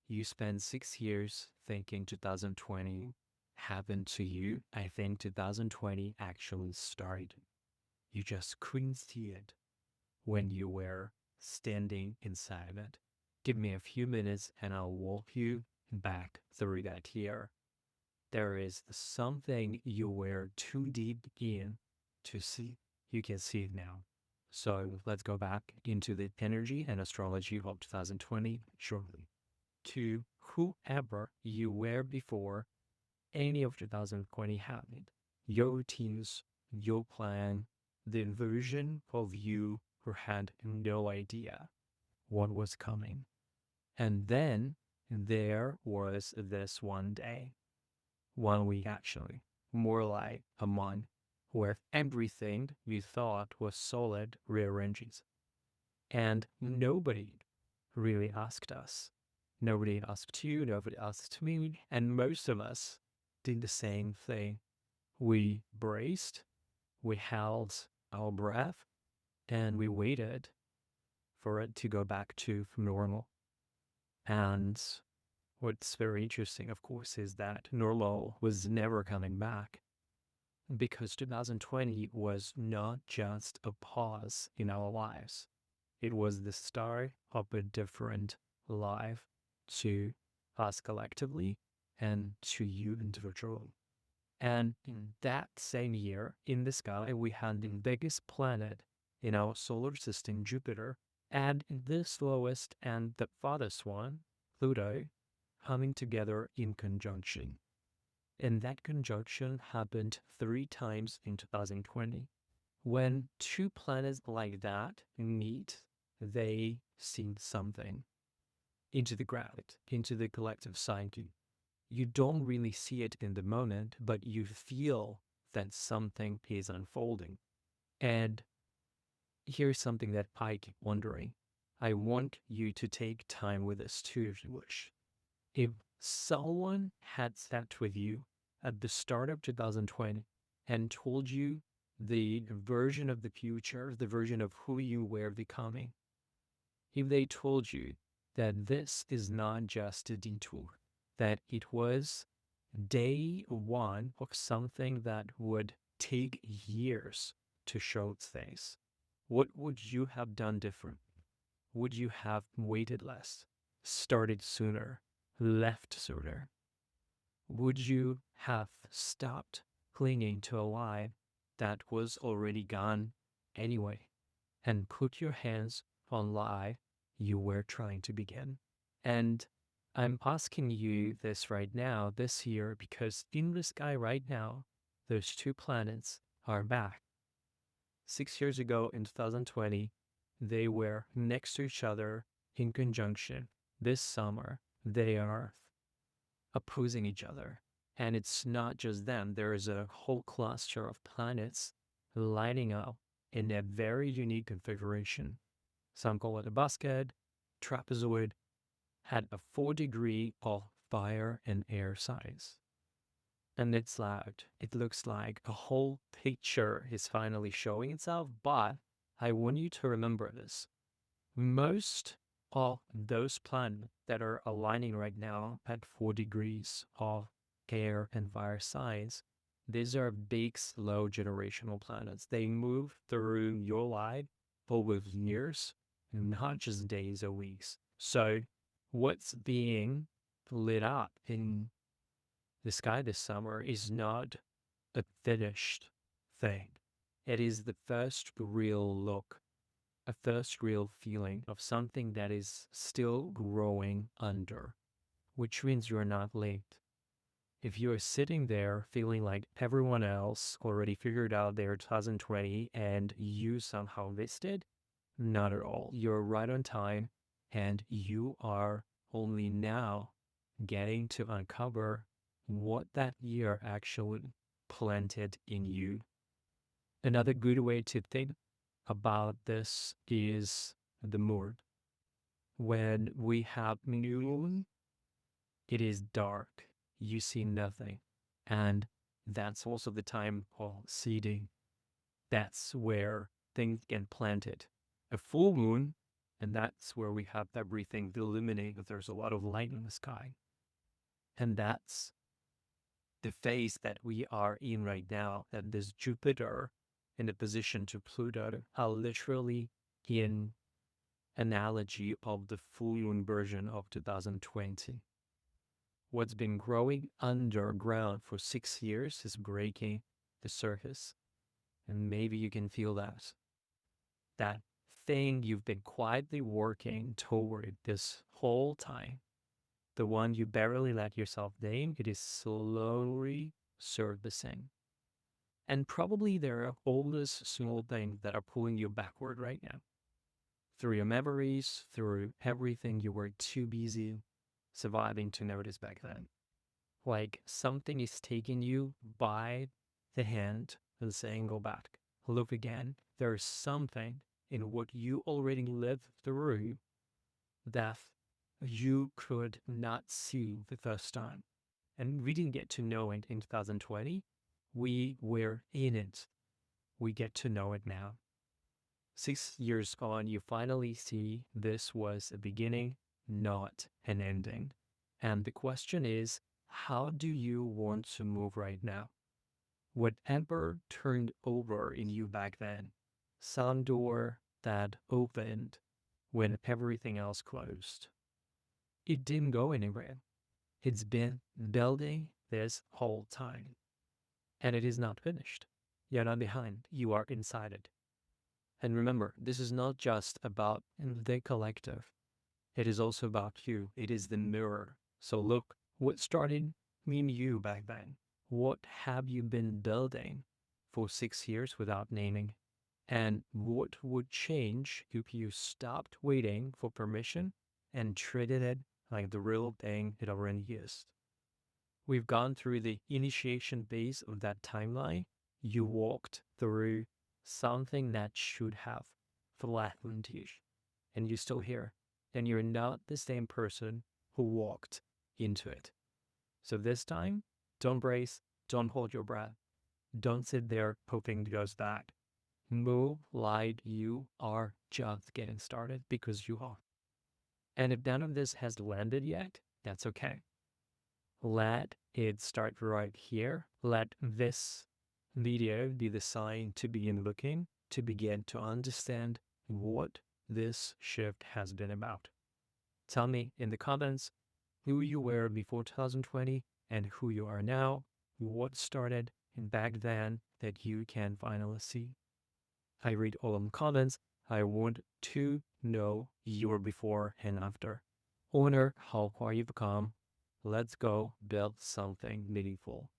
You spend 6 years thinking 2020 happened to you. I think 2020 actually started. You just couldn't see it when you were standing inside it. Give me a few minutes and I'll walk you back through that year. There is something you were too deep in to see. You can see it now. So let's go back into the energy and astrology of 2020 shortly. To whoever you were before any of 2020 happened. Your routines, your plan, the version of you who had no idea what was coming. And then there was this one day, 1 week actually, more like a month, where everything we thought was solid rearranges. And nobody really asked us. Nobody asked you, nobody asked me, and most of us did the same thing. We braced, we held our breath, and we waited for it to go back to normal. And what's very interesting, of course, is that normal was never coming back because 2020 was not just a pause in our lives. It was the start of a different life to us collectively and to you individually. And in that same year, in the sky, we had the biggest planet in our solar system, Jupiter, and the slowest and the farthest one, Pluto, coming together in conjunction. And that conjunction happened 3 times in 2020. When two planets like that meet, they see something into the ground, into the collective psyche. You don't really see it in the moment, but you feel that something is unfolding. And here's something that I keep wondering. I want you to take time with this too, if you wish. If someone had sat with you at the start of 2020 and told you the version of the future, the version of who you were becoming, if they told you that this is not just a detour, that it was day one of something that would take years to show its face, what would you have done different? Would you have waited less, started sooner, left sooner? Would you have stopped clinging to a lie that was already gone anyway and put your hands on lie you were trying to begin? And I'm asking you this right now, this year, because in the sky right now, those two planets are back. 6 years ago in 2020, they were next to each other in conjunction. This summer, they are opposing each other. And it's not just them, there is a whole cluster of planets lining up in a very unique configuration. Some call it a basket, trapezoid, had a 4-degree of fire and air size. And it's loud. It looks like a whole picture is finally showing itself, but I want you to remember this. Most of those planets that are aligning right now at 4 degrees of air and fire size, these are big, slow generational planets. They move through your life over years, not just days or weeks. So what's being lit up in the sky this summer is not a finished thing. It is the first real look, a first real feeling of something that is still growing under, which means you're not late. If you're sitting there feeling like everyone else already figured out their 2020 and you somehow missed it, not at all. You're right on time and you are only now getting to uncover what that year actually planted in you. Another good way to think about this is the moon. When we have new moon, it is dark. You see nothing. And that's also the time of seeding. That's where things get planted. A full moon And that's where we have everything illuminated. There's a lot of light in the sky. And that's the phase that we are in right now. And this Jupiter in opposition to Pluto are literally in analogy of the full moon version of 2020. What's been growing underground for 6 years is breaking the surface. And maybe you can feel that. That thing you've been quietly working toward this whole time, the one you barely let yourself name, it is slowly surfacing. And probably there are all these small things that are pulling you backward right now. Through your memories, through everything you were too busy surviving to notice back then. Like something is taking you by the hand and saying, go back, look again. There's something in what you already lived through that you could not see the first time. And we didn't get to know it in 2020. We were in it. We get to know it now. 6 years on, you finally see this was a beginning, not an ending. And the question is, how do you want to move right now? Whatever turned over in you back then, some door that opened when everything else closed, it didn't go anywhere. It's been building this whole time. And it is not finished. You're not behind, you are inside it. And remember, this is not just about the collective. It is also about you. It is the mirror. So look, what started in you back then? What have you been building for 6 years without naming? And what would change if you stopped waiting for permission and treated it like the real thing it already is? We've gone through the initiation phase of that timeline. You walked through something that should have flattened you, and you're still here. And you're not the same person who walked into it. So this time, don't brace, don't hold your breath, don't sit there hoping it goes back. Move like you are just getting started, because you are. And if none of this has landed yet, that's okay. Let it start right here. Let this video be the sign to begin looking, to begin to understand what this shift has been about. Tell me in the comments who you were before 2020 and who you are now, what started back then that you can finally see. I read all of the comments. I want to know your before and after. Owner, how far you've come. Let's go build something meaningful.